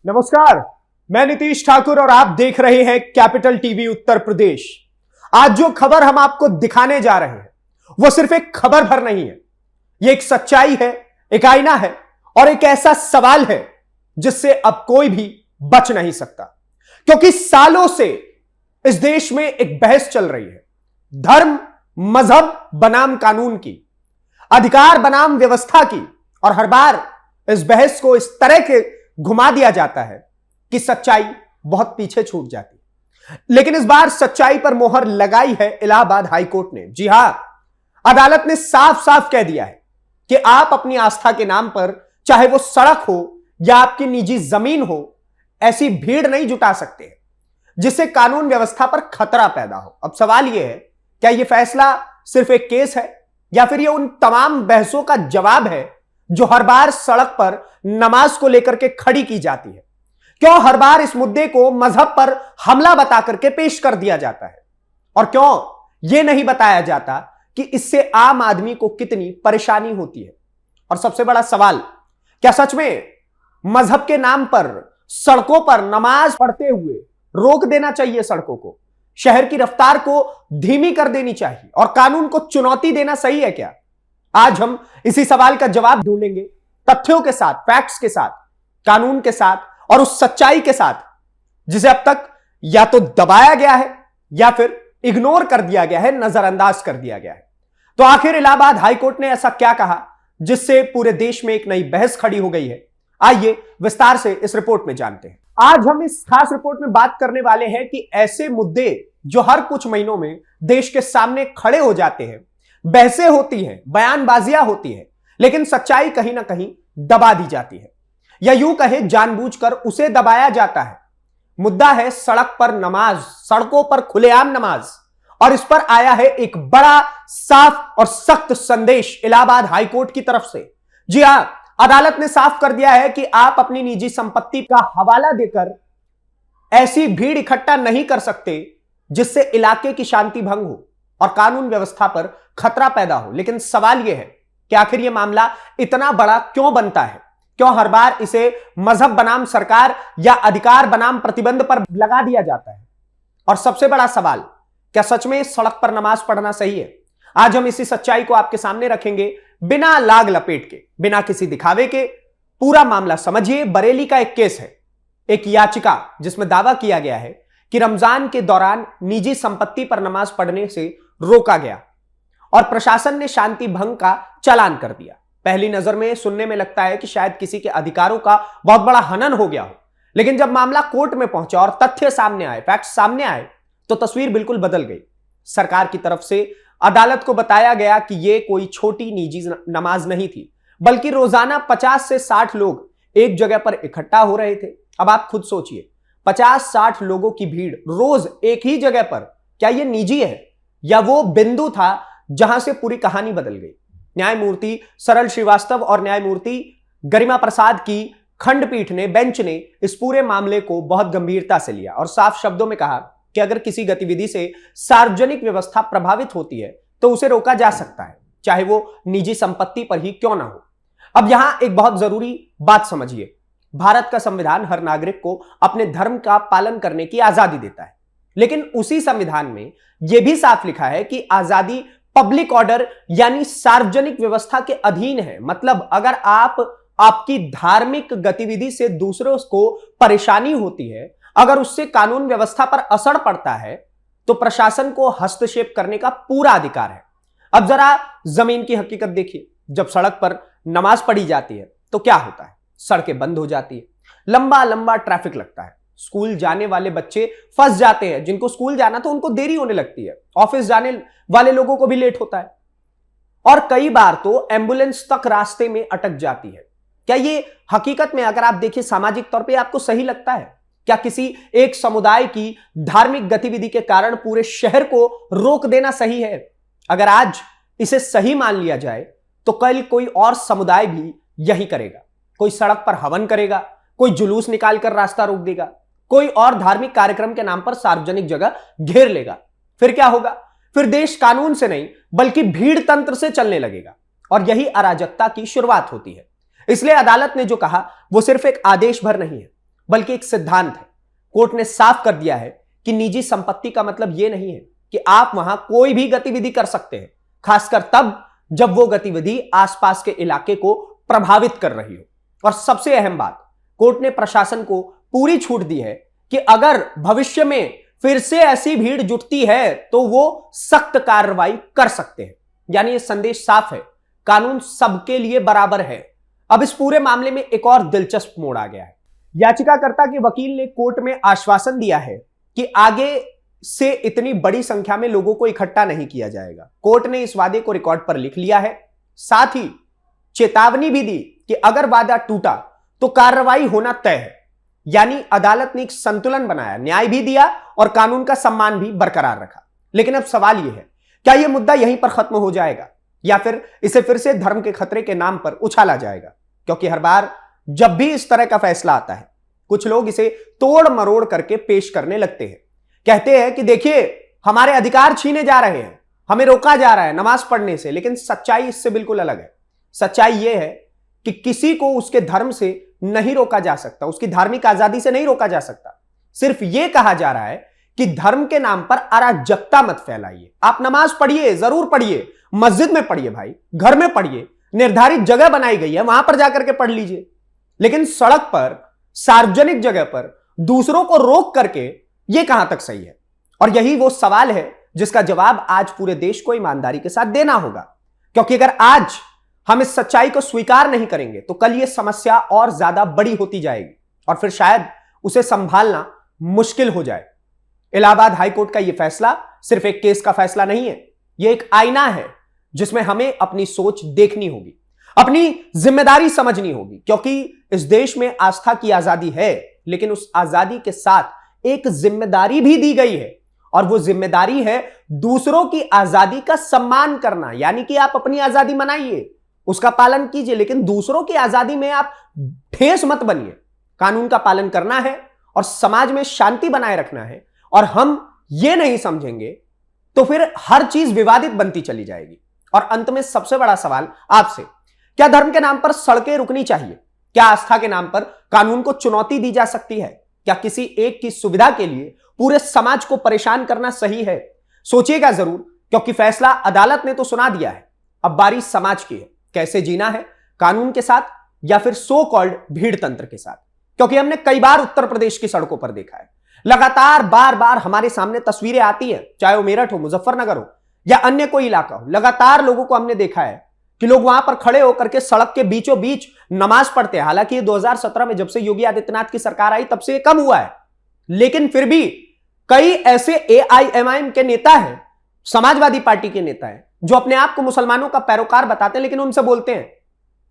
नमस्कार, मैं नीतीश ठाकुर और आप देख रहे हैं कैपिटल टीवी उत्तर प्रदेश। आज जो खबर हम आपको दिखाने जा रहे हैं वो सिर्फ एक खबर भर नहीं है, ये एक सच्चाई है, एक आईना है और एक ऐसा सवाल है जिससे अब कोई भी बच नहीं सकता। क्योंकि सालों से इस देश में एक बहस चल रही है, धर्म मजहब बनाम कानून की, अधिकार बनाम व्यवस्था की, और हर बार इस बहस को इस तरह के घुमा दिया जाता है कि सच्चाई बहुत पीछे छूट जाती है। लेकिन इस बार सच्चाई पर मोहर लगाई है इलाहाबाद हाईकोर्ट ने। जी हां, अदालत ने साफ साफ कह दिया है कि आप अपनी आस्था के नाम पर, चाहे वो सड़क हो या आपकी निजी जमीन हो, ऐसी भीड़ नहीं जुटा सकते जिससे कानून व्यवस्था पर खतरा पैदा हो। अब सवाल यह है, क्या यह फैसला सिर्फ एक केस है या फिर यह उन तमाम बहसों का जवाब है जो हर बार सड़क पर नमाज को लेकर के खड़ी की जाती है? क्यों हर बार इस मुद्दे को मजहब पर हमला बता करके पेश कर दिया जाता है? और क्यों यह नहीं बताया जाता कि इससे आम आदमी को कितनी परेशानी होती है? और सबसे बड़ा सवाल, क्या सच में मजहब के नाम पर सड़कों पर नमाज पढ़ते हुए रोक देना चाहिए? सड़कों को, शहर की रफ्तार को धीमी कर देनी चाहिए और कानून को चुनौती देना सही है क्या? आज हम इसी सवाल का जवाब ढूंढेंगे, तथ्यों के साथ, फैक्ट्स के साथ, कानून के साथ और उस सच्चाई के साथ जिसे अब तक या तो दबाया गया है या फिर इग्नोर कर दिया गया है, नजरअंदाज कर दिया गया है। तो आखिर इलाहाबाद हाईकोर्ट ने ऐसा क्या कहा जिससे पूरे देश में एक नई बहस खड़ी हो गई है? आइए विस्तार से इस रिपोर्ट में जानते हैं। आज हम इस खास रिपोर्ट में बात करने वाले हैं कि ऐसे मुद्दे जो हर कुछ महीनों में देश के सामने खड़े हो जाते हैं, बहसें होती हैं, बयानबाजियां होती हैं, लेकिन सच्चाई कहीं ना कहीं दबा दी जाती है या यूं कहें जानबूझकर उसे दबाया जाता है। मुद्दा है सड़क पर नमाज, सड़कों पर खुलेआम नमाज, और इस पर आया है एक बड़ा साफ और सख्त संदेश इलाहाबाद हाईकोर्ट की तरफ से। जी हां, अदालत ने साफ कर दिया है कि आप अपनी निजी संपत्ति का हवाला देकर ऐसी भीड़ इकट्ठा नहीं कर सकते जिससे इलाके की शांति भंग हो और कानून व्यवस्था पर खतरा पैदा हो। लेकिन सवाल यह है कि आखिर यह मामला इतना बड़ा क्यों बनता है? क्यों हर बार इसे मजहब बनाम सरकार या अधिकार बनाम प्रतिबंध पर लगा दिया जाता है? और सबसे बड़ा सवाल, क्या सच में सड़क पर नमाज पढ़ना सही है? आज हम इसी सच्चाई को आपके सामने रखेंगे, बिना लाग लपेट के, बिना किसी दिखावे के। पूरा मामला समझिए। बरेली का एक केस है, एक याचिका जिसमें दावा किया गया है कि रमजान के दौरान निजी संपत्ति पर नमाज पढ़ने से रोका गया और प्रशासन ने शांति भंग का चालान कर दिया। पहली नजर में सुनने में लगता है कि शायद किसी के अधिकारों का बहुत बड़ा हनन हो गया हो, लेकिन जब मामला कोर्ट में पहुंचा और तथ्य सामने आए, फैक्ट्स सामने आए, तो तस्वीर बिल्कुल बदल गई। सरकार की तरफ से अदालत को बताया गया कि यह कोई छोटी निजी नमाज नहीं थी, बल्कि रोजाना 50 से 60 लोग एक जगह पर इकट्ठा हो रहे थे। अब आप खुद सोचिए, 50-60 लोगों की भीड़ रोज एक ही जगह पर, क्या यह निजी है या वो बिंदु था जहां से पूरी कहानी बदल गई? न्यायमूर्ति सरल श्रीवास्तव और न्यायमूर्ति गरिमा प्रसाद की खंडपीठ ने, बेंच ने इस पूरे मामले को बहुत गंभीरता से लिया और साफ शब्दों में कहा कि अगर किसी गतिविधि से सार्वजनिक व्यवस्था प्रभावित होती है तो उसे रोका जा सकता है, चाहे वो निजी संपत्ति पर ही क्यों ना हो। अब यहां एक बहुत जरूरी बात समझिए, भारत का संविधान हर नागरिक को अपने धर्म का पालन करने की आजादी देता है, लेकिन उसी संविधान में यह भी साफ लिखा है कि आजादी पब्लिक ऑर्डर यानी सार्वजनिक व्यवस्था के अधीन है। मतलब अगर आपकी धार्मिक गतिविधि से दूसरों को परेशानी होती है, अगर उससे कानून व्यवस्था पर असर पड़ता है, तो प्रशासन को हस्तक्षेप करने का पूरा अधिकार है। अब जरा जमीन की हकीकत देखिए, जब सड़क पर नमाज पढ़ी जाती है तो क्या होता है? सड़कें बंद हो जाती है, लंबा लंबा ट्रैफिक लगता है, स्कूल जाने वाले बच्चे फंस जाते हैं, जिनको स्कूल जाना तो उनको देरी होने लगती है, ऑफिस जाने वाले लोगों को भी लेट होता है, और कई बार तो एम्बुलेंस तक रास्ते में अटक जाती है। क्या ये हकीकत में अगर आप देखिए सामाजिक तौर पे आपको सही लगता है? क्या किसी एक समुदाय की धार्मिक गतिविधि के कारण पूरे शहर को रोक देना सही है? अगर आज इसे सही मान लिया जाए तो कल कोई और समुदाय भी यही करेगा। कोई सड़क पर हवन करेगा, कोई जुलूस निकालकर रास्ता रोक देगा, कोई और धार्मिक कार्यक्रम के नाम पर सार्वजनिक जगह घेर लेगा। फिर क्या होगा? फिर देश कानून से नहीं बल्कि भीड़ तंत्र से चलने लगेगा, और यही अराजकता की शुरुआत होती है। इसलिए अदालत ने जो कहा वो सिर्फ एक आदेश भर नहीं है, बल्कि एक सिद्धांत है। कोर्ट ने साफ कर दिया है कि निजी संपत्ति का मतलब यह नहीं है कि आप वहां कोई भी गतिविधि कर सकते हैं, खासकर तब जब वो गतिविधि आसपास के इलाके को प्रभावित कर रही हो। और सबसे अहम बात, कोर्ट ने प्रशासन को पूरी छूट दी है कि अगर भविष्य में फिर से ऐसी भीड़ जुटती है तो वो सख्त कार्रवाई कर सकते हैं। यानी ये संदेश साफ है, कानून सबके लिए बराबर है। अब इस पूरे मामले में एक और दिलचस्प मोड़ आ गया है। याचिकाकर्ता के वकील ने कोर्ट में आश्वासन दिया है कि आगे से इतनी बड़ी संख्या में लोगों को इकट्ठा नहीं किया जाएगा। कोर्ट ने इस वादे को रिकॉर्ड पर लिख लिया है, साथ ही चेतावनी भी दी कि अगर वादा टूटा तो कार्रवाई होना तय है। यानी अदालत ने एक संतुलन बनाया, न्याय भी दिया और कानून का सम्मान भी बरकरार रखा। लेकिन अब सवाल यह है, क्या यह मुद्दा यहीं पर खत्म हो जाएगा या फिर इसे फिर से धर्म के खतरे के नाम पर उछाला जाएगा? क्योंकि हर बार जब भी इस तरह का फैसला आता है, कुछ लोग इसे तोड़ मरोड़ करके पेश करने लगते हैं। कहते हैं कि देखिए, हमारे अधिकार छीने जा रहे हैं, हमें रोका जा रहा है नमाज पढ़ने से। लेकिन सच्चाई इससे बिल्कुल अलग है। सच्चाई यह है कि किसी को उसके धर्म से नहीं रोका जा सकता, उसकी धार्मिक आजादी से नहीं रोका जा सकता। सिर्फ यह कहा जा रहा है कि धर्म के नाम पर अराजकता मत फैलाइए। आप नमाज पढ़िए, जरूर पढ़िए, मस्जिद में पढ़िए भाई, घर में पढ़िए, निर्धारित जगह बनाई गई है वहां पर जाकर के पढ़ लीजिए। लेकिन सड़क पर, सार्वजनिक जगह पर दूसरों को रोक करके यह कहां तक सही है? और यही वो सवाल है जिसका जवाब आज पूरे देश को ईमानदारी के साथ देना होगा। क्योंकि अगर आज हम इस सच्चाई को स्वीकार नहीं करेंगे तो कल यह समस्या और ज्यादा बड़ी होती जाएगी और फिर शायद उसे संभालना मुश्किल हो जाए। इलाहाबाद हाईकोर्ट का यह फैसला सिर्फ एक केस का फैसला नहीं है, यह एक आईना है जिसमें हमें अपनी सोच देखनी होगी, अपनी जिम्मेदारी समझनी होगी। क्योंकि इस देश में आस्था की आजादी है, लेकिन उस आजादी के साथ एक जिम्मेदारी भी दी गई है और वो जिम्मेदारी है दूसरों की आजादी का सम्मान करना। यानी कि आप अपनी आजादी मनाइए, उसका पालन कीजिए, लेकिन दूसरों की आजादी में आप ठेस मत बनिए। कानून का पालन करना है और समाज में शांति बनाए रखना है। और हम ये नहीं समझेंगे तो फिर हर चीज विवादित बनती चली जाएगी। और अंत में सबसे बड़ा सवाल आपसे, क्या धर्म के नाम पर सड़कें रुकनी चाहिए? क्या आस्था के नाम पर कानून को चुनौती दी जा सकती है? क्या किसी एक की सुविधा के लिए पूरे समाज को परेशान करना सही है? सोचिएगा जरूर, क्योंकि फैसला अदालत ने तो सुना दिया है, अब बारी समाज की है। कैसे जीना है, कानून के साथ या फिर सो कॉल्ड भीड़ तंत्र के साथ? क्योंकि हमने कई बार उत्तर प्रदेश की सड़कों पर देखा है, लगातार बार बार हमारे सामने तस्वीरें आती हैं, चाहे वो मेरठ हो, मुजफ्फरनगर हो या अन्य कोई इलाका हो। लगातार लोगों को हमने देखा है कि लोग वहां पर खड़े होकर के सड़क के बीचों बीच नमाज पढ़ते हैं। हालांकि ये 2017 में जब से योगी आदित्यनाथ की सरकार आई तब से ये कम हुआ है, लेकिन फिर भी कई ऐसे AIMIM के नेता हैं, समाजवादी पार्टी के नेता हैं, जो अपने आप को मुसलमानों का पैरोकार बताते हैं, लेकिन उनसे बोलते हैं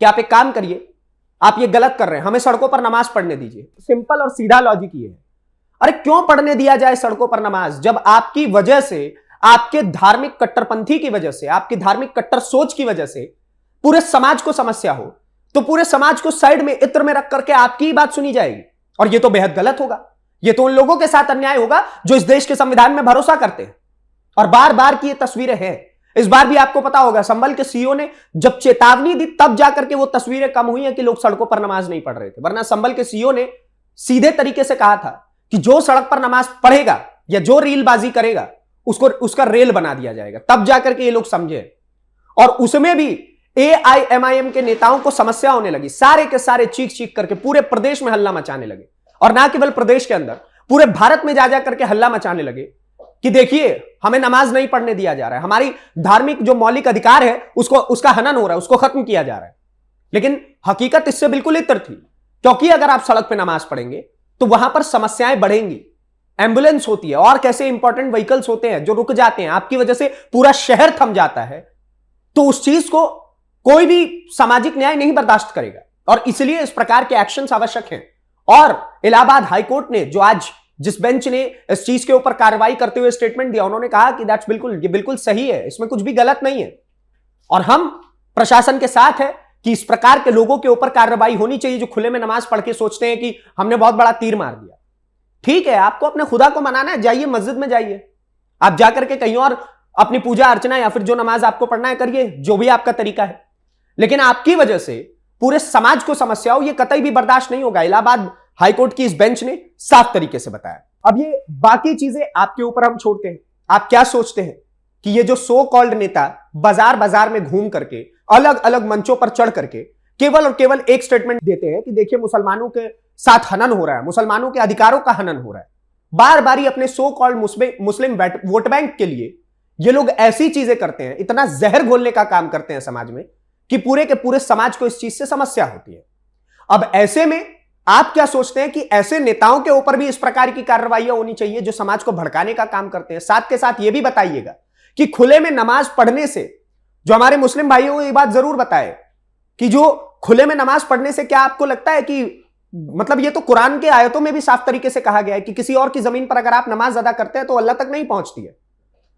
कि आप एक काम करिए, आप ये गलत कर रहे हैं, हमें सड़कों पर नमाज पढ़ने दीजिए। सिंपल और सीधा लॉजिक ये है। अरे क्यों पढ़ने दिया जाए सड़कों पर नमाज, जब आपकी वजह से, आपके धार्मिक कट्टरपंथी की वजह से, आपकी धार्मिक कट्टर सोच की वजह से पूरे समाज को समस्या हो, तो पूरे समाज को साइड में इत्र में रख करके आपकी ही बात सुनी जाएगी। और यह तो बेहद गलत होगा। यह तो उन लोगों के साथ अन्याय होगा जो इस देश के संविधान में भरोसा करते हैं। और बार बार की ये तस्वीरें हैं। इस बार भी आपको पता होगा, संभल के सीईओ ने जब चेतावनी दी तब जाकर के वो तस्वीरें कम हुई हैं कि लोग सड़कों पर नमाज नहीं पढ़ रहे थे। वरना संभल के सीईओ ने सीधे तरीके से कहा था कि जो सड़क पर नमाज पढ़ेगा या जो रीलबाजी करेगा उसको उसका रेल बना दिया जाएगा। तब जाकर के ये लोग समझे। और उसमें भी AIMIM के नेताओं को समस्या होने लगी, सारे के सारे चीख चीख करके पूरे प्रदेश में हल्ला मचाने लगे। और ना केवल प्रदेश के अंदर, पूरे भारत में जा जा करके हल्ला मचाने लगे कि देखिए हमें नमाज नहीं पढ़ने दिया जा रहा है, हमारी धार्मिक जो मौलिक अधिकार है उसका हनन हो रहा है, उसको खत्म किया जा रहा है। लेकिन हकीकत इससे बिल्कुल इतर थी, क्योंकि अगर आप सड़क पर नमाज पढ़ेंगे तो वहां पर समस्याएं बढ़ेंगी। एम्बुलेंस होती है और कैसे इंपॉर्टेंट व्हीकल्स होते हैं जो रुक जाते हैं, आपकी वजह से पूरा शहर थम जाता है, तो उस चीज को कोई भी सामाजिक न्याय नहीं बर्दाश्त करेगा। और इसलिए इस प्रकार के एक्शंस आवश्यक हैं। और इलाहाबाद हाईकोर्ट ने जो आज जिस बेंच ने इस चीज के ऊपर कार्रवाई करते हुए स्टेटमेंट दिया, उन्होंने कहा कि ये बिल्कुल सही है, इसमें कुछ भी गलत नहीं है। और हम प्रशासन के साथ है कि इस प्रकार के लोगों के ऊपर कार्रवाई होनी चाहिए जो खुले में नमाज पढ़ के सोचते हैं कि हमने बहुत बड़ा तीर मार दिया। ठीक है, आपको अपने खुदा को मनाना है, जाइए मस्जिद में जाइए, आप जाकर के कहीं और अपनी पूजा अर्चना या फिर जो नमाज आपको पढ़ना है करिए, जो भी आपका तरीका है। लेकिन आपकी वजह से पूरे समाज को समस्या हो, यह कतई भी बर्दाश्त नहीं होगा। इलाहाबाद हाईकोर्ट की इस बेंच ने साफ तरीके से बताया। अब ये बाकी चीजें आपके ऊपर हम छोड़ते हैं। आप क्या सोचते हैं कि ये जो सो कॉल्ड नेता बाजार बाजार में घूम करके अलग अलग मंचों पर चढ़ करके केवल और केवल एक स्टेटमेंट देते हैं कि देखिए मुसलमानों के साथ हनन हो रहा है, मुसलमानों के अधिकारों का हनन हो रहा है, बार बार अपने सो कॉल्ड मुस्लिम वोट बैंक के लिए ये लोग ऐसी चीजें करते हैं, इतना जहर घोलने का काम करते हैं समाज में कि पूरे के पूरे समाज को इस चीज से समस्या होती है। अब ऐसे में आप क्या सोचते हैं कि ऐसे नेताओं के ऊपर भी इस प्रकार की कार्रवाइयां होनी चाहिए जो समाज को भड़काने का काम करते हैं? साथ के साथ यह भी बताइएगा कि खुले में नमाज पढ़ने से, जो हमारे मुस्लिम भाइयों को ये बात जरूर बताए कि जो खुले में नमाज पढ़ने से क्या आपको लगता है कि मतलब ये तो कुरान के आयतों में भी साफ तरीके से कहा गया है कि किसी और की जमीन पर अगर आप नमाज अदा करते हैं तो अल्लाह तक नहीं पहुंचती है।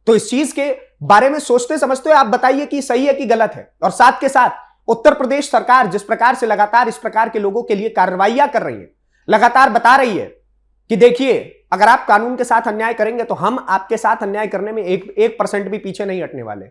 तो इस चीज के बारे में सोचते समझते हुए आप बताइए कि सही है कि गलत है। और साथ के साथ उत्तर प्रदेश सरकार जिस प्रकार से लगातार इस प्रकार के लोगों के लिए कार्रवाइयां कर रही है, लगातार बता रही है कि देखिए अगर आप कानून के साथ अन्याय करेंगे तो हम आपके साथ अन्याय करने में 1% भी पीछे नहीं हटने वाले।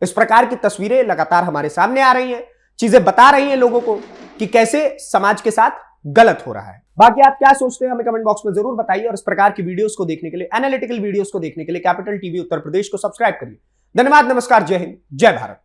इस प्रकार की तस्वीरें लगातार हमारे सामने आ रही हैं, चीजें बता रही हैं लोगों को कि कैसे समाज के साथ गलत हो रहा है। बाकी आप क्या सोचते हैं हमें कमेंट बॉक्स में जरूर बताइए। और इस प्रकार की वीडियोस को देखने के लिए, एनालिटिकल वीडियोस को देखने के लिए कैपिटल टीवी उत्तर प्रदेश को सब्सक्राइब करिए। धन्यवाद, नमस्कार, जय हिंद, जय भारत।